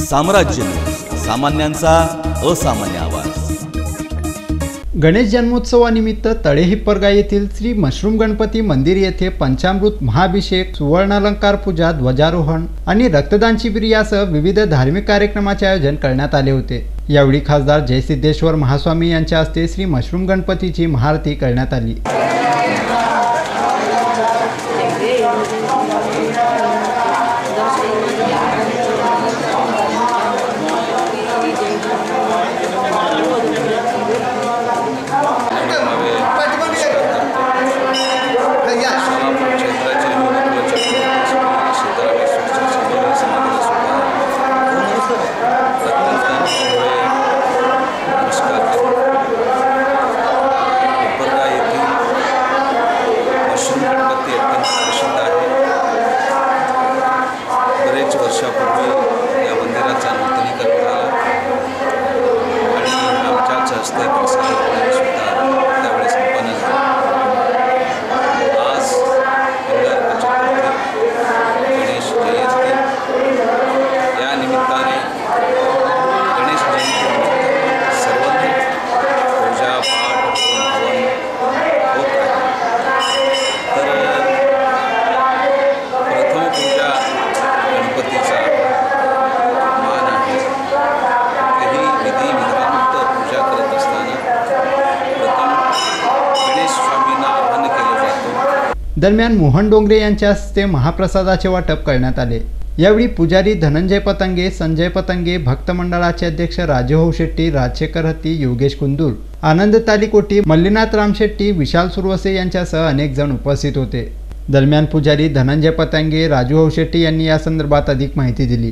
साम्राज्य, सामान्यांचा असामान्य आवाज। गणेश जन्मोत्सवानिमित्त तळे हिप्परगा येथील श्री मशरूम गणपती मंदिर येथे पंचामृत महाभिषेक, सुवर्णालंकार पूजा, ध्वजारोहण आणि रक्तदान शिबिर यासह विविध धार्मिक कार्यक्रमाचे आयोजन करण्यात आले होते। यावेळी खासदार जयसिद्धेश्वर महास्वामी यांच्या हस्ते श्री मशरूम गणपतीची महाआरती करण्यात आली। वर्षापूर्वी या मंदिराचा नूतनीकरण झाला आणि आमच्याच हस्ते प्रसाद सुद्धा त्यावेळी संपन्न झाला। आज अंगारक चतुर्थी, गणेश जयंती या निमित्ताने गणेश जयंतीनिमित्त सर्वत्र पूजा पाठ हवन होत आहे। तर प्रथम पूजा गणपतीचा मान आहे। काही विधी विधानांत पूजा करत असताना प्रथम गणेश स्वामींना आवाहन केले जाते। दरम्यान मोहन डोंगरे यांच्या हस्ते महाप्रसादाचे वाटप करण्यात आले। यावेळी पुजारी धनंजय पतंगे, संजय पतंगे, भक्त मंडळाचे अध्यक्ष राजू शेट्टी, राजशेखर हत्ती, योगेश कुंदूर, आनंद तालीकोटी, मल्लीनाथ रामशेट्टी, विशाल सुरवसे यांच्यासह अनेक जण उपस्थित होते। दरम्यान पुजारी धनंजय पतंगे, राजू शेट्टी यांनी या संदर्भात अधिक माहिती दिली।